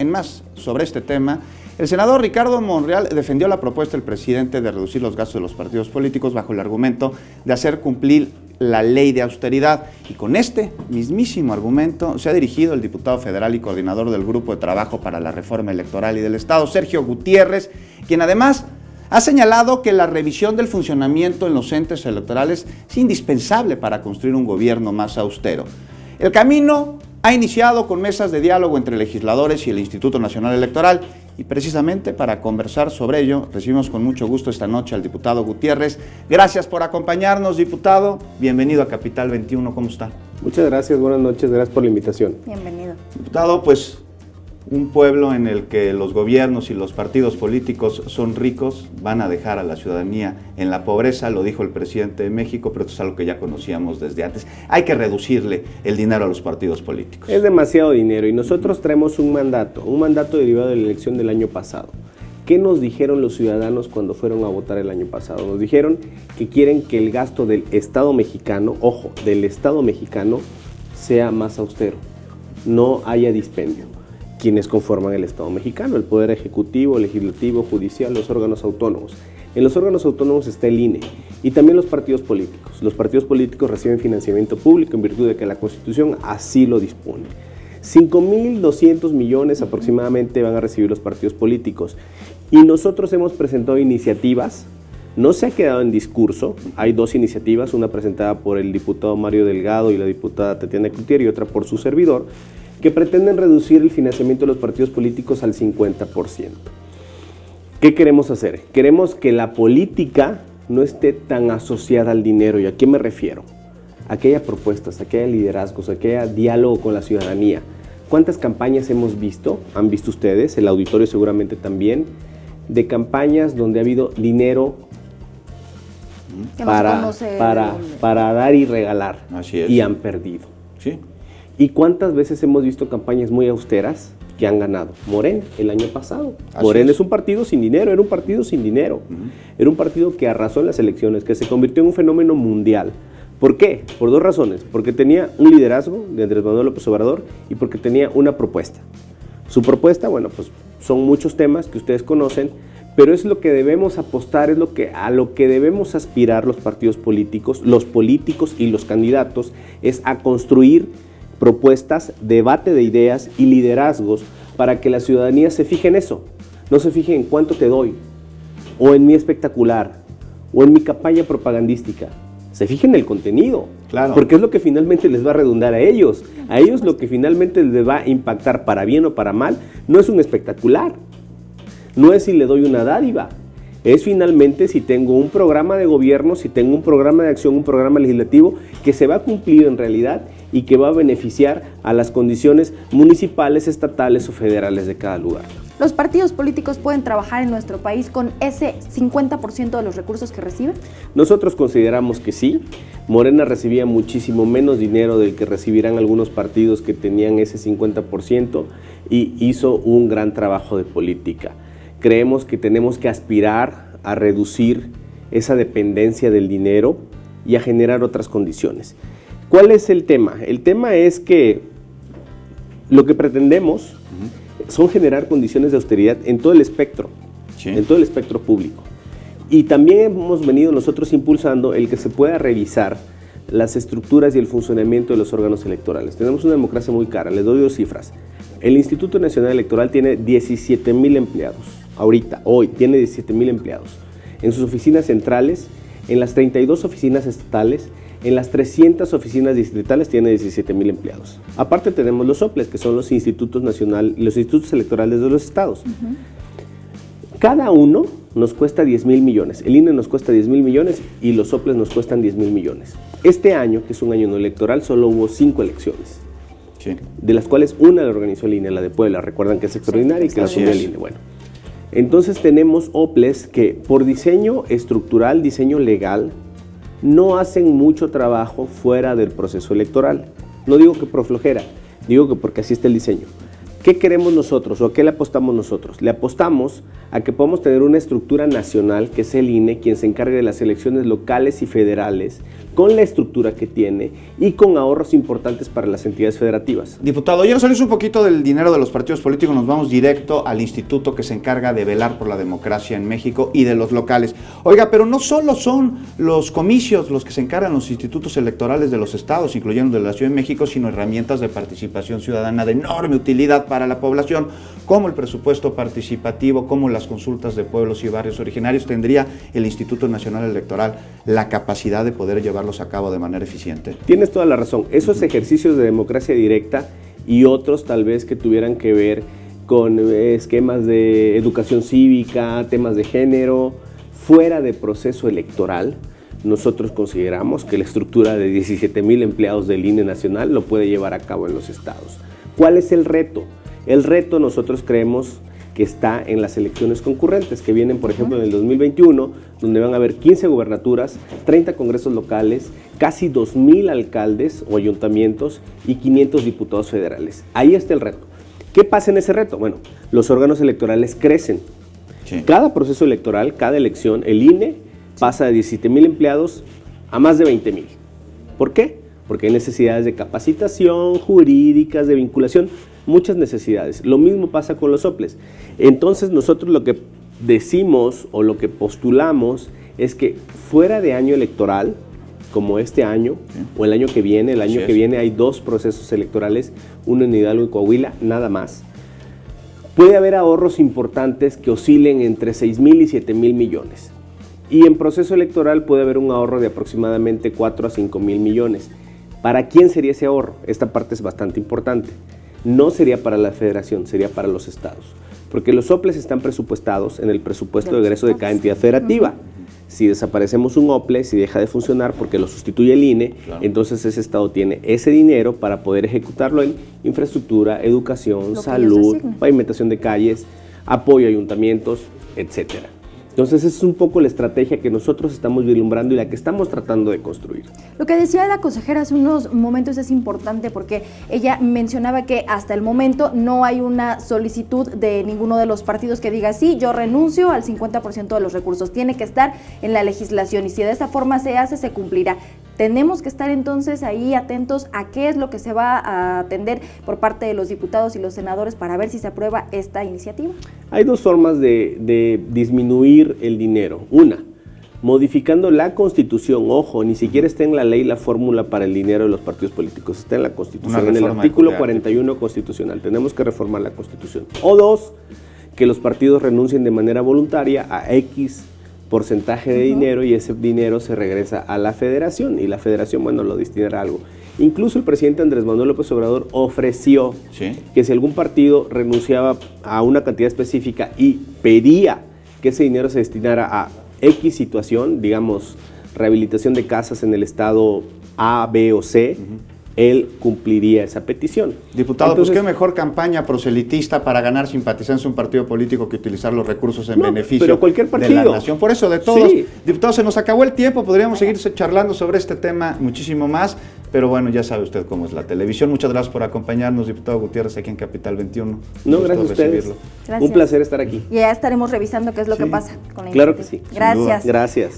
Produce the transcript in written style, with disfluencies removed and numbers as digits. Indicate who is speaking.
Speaker 1: En más, sobre este tema, el senador Ricardo Monreal defendió la propuesta del presidente de reducir los gastos de los partidos políticos bajo el argumento de hacer cumplir la ley de austeridad. Y con este mismísimo argumento se ha dirigido el diputado federal y coordinador del Grupo de Trabajo para la Reforma Electoral y del Estado, Sergio Gutiérrez, quien además ha señalado que la revisión del funcionamiento en los entes electorales es indispensable para construir un gobierno más austero. El camino ha iniciado con mesas de diálogo entre legisladores y el Instituto Nacional Electoral, y precisamente para conversar sobre ello recibimos con mucho gusto esta noche al diputado Gutiérrez. Gracias por acompañarnos, diputado. Bienvenido a Capital 21, ¿cómo está?
Speaker 2: Muchas gracias, buenas noches, gracias por la invitación.
Speaker 3: Bienvenido.
Speaker 1: Diputado, pues un pueblo en el que los gobiernos y los partidos políticos son ricos, van a dejar a la ciudadanía en la pobreza, lo dijo el presidente de México, pero esto es algo que ya conocíamos desde antes. Hay que reducirle el dinero a los partidos políticos.
Speaker 2: Es demasiado dinero y nosotros traemos un mandato derivado de la elección del año pasado. ¿Qué nos dijeron los ciudadanos cuando fueron a votar el año pasado? Nos dijeron que quieren que el gasto del Estado mexicano, ojo, del Estado mexicano, sea más austero, no haya dispendio. Quienes conforman el Estado mexicano, el Poder Ejecutivo, Legislativo, Judicial, los órganos autónomos. En los órganos autónomos está el INE y también los partidos políticos. Los partidos políticos reciben financiamiento público en virtud de que la Constitución así lo dispone. 5.200 millones aproximadamente van a recibir los partidos políticos. Y nosotros hemos presentado iniciativas, no se ha quedado en discurso, hay dos iniciativas, una presentada por el diputado Mario Delgado y la diputada Tatiana Cloutier y otra por su servidor, que pretenden reducir el financiamiento de los partidos políticos al 50%. ¿Qué queremos hacer? Queremos que la política no esté tan asociada al dinero. ¿Y a qué me refiero? A que haya propuestas, a que haya liderazgos, a que haya diálogo con la ciudadanía. ¿Cuántas campañas hemos visto? Han visto ustedes, el auditorio seguramente también, de campañas donde ha habido dinero para dar y regalar.
Speaker 1: Así es.
Speaker 2: Y han perdido.
Speaker 1: Sí.
Speaker 2: ¿Y cuántas veces hemos visto campañas muy austeras que han ganado? Morena, el año pasado. Morena es un partido sin dinero, era un partido sin dinero. Era un partido que arrasó en las elecciones, que se convirtió en un fenómeno mundial. ¿Por qué? Por dos razones. Porque tenía un liderazgo de Andrés Manuel López Obrador y porque tenía una propuesta. Su propuesta, bueno, pues son muchos temas que ustedes conocen, pero es lo que debemos apostar, es a lo que debemos aspirar los partidos políticos, los políticos y los candidatos, es a construir propuestas, debate de ideas y liderazgos para que la ciudadanía se fije en eso, no se fije en cuánto te doy, o en mi espectacular, o en mi campaña propagandística, se fije en el contenido,
Speaker 1: claro,
Speaker 2: porque es lo que finalmente les va a redundar a ellos lo que finalmente les va a impactar para bien o para mal, no es un espectacular, no es si le doy una dádiva, es finalmente si tengo un programa de gobierno, si tengo un programa de acción, un programa legislativo que se va a cumplir en realidad y que va a beneficiar a las condiciones municipales, estatales o federales de cada lugar.
Speaker 3: ¿Los partidos políticos pueden trabajar en nuestro país con ese 50% de los recursos que reciben?
Speaker 2: Nosotros consideramos que sí. Morena recibía muchísimo menos dinero del que recibirán algunos partidos que tenían ese 50% y hizo un gran trabajo de política. Creemos que tenemos que aspirar a reducir esa dependencia del dinero y a generar otras condiciones. ¿Cuál es el tema? El tema es que lo que pretendemos son generar condiciones de austeridad en todo el espectro, en todo el espectro público. Y también hemos venido nosotros impulsando el que se pueda revisar las estructuras y el funcionamiento de los órganos electorales. Tenemos una democracia muy cara, les doy dos cifras. El Instituto Nacional Electoral tiene 17,000 empleados, hoy tiene 17,000 empleados. En sus oficinas centrales, en las 32 oficinas estatales, en las 300 oficinas distritales tiene 17,000 empleados. Aparte tenemos los OPLES, que son los institutos electorales de los estados. Cada uno nos cuesta 10,000 millones. El INE nos cuesta 10,000 millones y los OPLES nos cuestan 10,000 millones. Este año, que es un año no electoral, solo hubo 5 elecciones. Sí. De las cuales una la organizó el INE, la de Puebla. Recuerdan que es extraordinaria y que la asumió el INE. Bueno, entonces tenemos OPLES que por diseño estructural, diseño legal, no hacen mucho trabajo fuera del proceso electoral. No digo que por flojera, digo que porque así está el diseño. ¿Qué queremos nosotros o a qué le apostamos nosotros? Le apostamos a que podamos tener una estructura nacional, que es el INE, quien se encargue de las elecciones locales y federales, con la estructura que tiene y con ahorros importantes para las entidades federativas.
Speaker 1: Diputado, ya nos salimos un poquito del dinero de los partidos políticos, nos vamos directo al instituto que se encarga de velar por la democracia en México y de los locales. Oiga, pero no solo son los comicios los que se encargan los institutos electorales de los estados, incluyendo de la Ciudad de México, sino herramientas de participación ciudadana de enorme utilidad para la población, como el presupuesto participativo, como las consultas de pueblos y barrios originarios. ¿Tendría el Instituto Nacional Electoral la capacidad de poder llevarlos a cabo de manera eficiente?
Speaker 2: Tienes toda la razón. Esos ejercicios de democracia directa y otros tal vez que tuvieran que ver con esquemas de educación cívica, temas de género, fuera de proceso electoral, nosotros consideramos que la estructura de 17,000 empleados del INE nacional lo puede llevar a cabo en los estados. ¿Cuál es el reto? El reto nosotros creemos que está en las elecciones concurrentes que vienen, por ejemplo, en el 2021, donde van a haber 15 gubernaturas, 30 congresos locales, casi 2,000 alcaldes o ayuntamientos y 500 diputados federales. Ahí está el reto. ¿Qué pasa en ese reto? Bueno, los órganos electorales crecen. Sí. Cada proceso electoral, cada elección, el INE pasa de 17,000 empleados a más de 20,000. ¿Por qué? Porque hay necesidades de capacitación, jurídicas, de vinculación, muchas necesidades. Lo mismo pasa con los soples. Entonces nosotros lo que decimos o lo que postulamos es que fuera de año electoral, como este año o el año que viene, hay 2 procesos electorales, uno en Hidalgo y Coahuila, nada más. Puede haber ahorros importantes que oscilen entre 6,000 y 7,000 millones. Y en proceso electoral puede haber un ahorro de aproximadamente 4 a 5,000 millones. ¿Para quién sería ese ahorro? Esta parte es bastante importante. No sería para la federación, sería para los estados. Porque los soples están presupuestados en el presupuesto de egreso de cada entidad federativa. Si desaparecemos un OPLE, si deja de funcionar porque lo sustituye el INE, claro, entonces ese estado tiene ese dinero para poder ejecutarlo en infraestructura, educación, salud, pavimentación de calles, apoyo a ayuntamientos, etcétera. Entonces, esa es un poco la estrategia que nosotros estamos vislumbrando y la que estamos tratando de construir.
Speaker 3: Lo que decía la consejera hace unos momentos es importante porque ella mencionaba que hasta el momento no hay una solicitud de ninguno de los partidos que diga sí, yo renuncio al 50% de los recursos. Tiene que estar en la legislación y si de esa forma se hace, se cumplirá. Tenemos que estar entonces ahí atentos a qué es lo que se va a atender por parte de los diputados y los senadores para ver si se aprueba esta iniciativa. Hay 2 formas de disminuir el dinero. Una, modificando la Constitución. Ojo, ni siquiera está en la ley la fórmula para el dinero de los partidos políticos. Está en la Constitución, en el artículo 41 constitucional. Tenemos que reformar la Constitución. O 2, que los partidos renuncien de manera voluntaria a X porcentaje de dinero y ese dinero se regresa a la federación y la federación, bueno, lo destinará a algo. Incluso el presidente Andrés Manuel López Obrador ofreció que si algún partido renunciaba a una cantidad específica y pedía que ese dinero se destinara a X situación, digamos, rehabilitación de casas en el estado A, B o C, él cumpliría esa petición.
Speaker 1: Diputado, entonces, pues qué mejor campaña proselitista para ganar simpatizantes de un partido político que utilizar los recursos en beneficio de la nación. Por eso, de todos, diputado, se nos acabó el tiempo, podríamos seguir charlando sobre este tema muchísimo más, pero bueno, ya sabe usted cómo es la televisión. Muchas gracias por acompañarnos, diputado Gutiérrez, aquí en Capital 21.
Speaker 2: No, gracias a ustedes. Gracias. Un placer estar aquí.
Speaker 3: Y ya estaremos revisando qué es lo que pasa con la
Speaker 2: Claro que sí.
Speaker 3: Gracias.
Speaker 2: Gracias.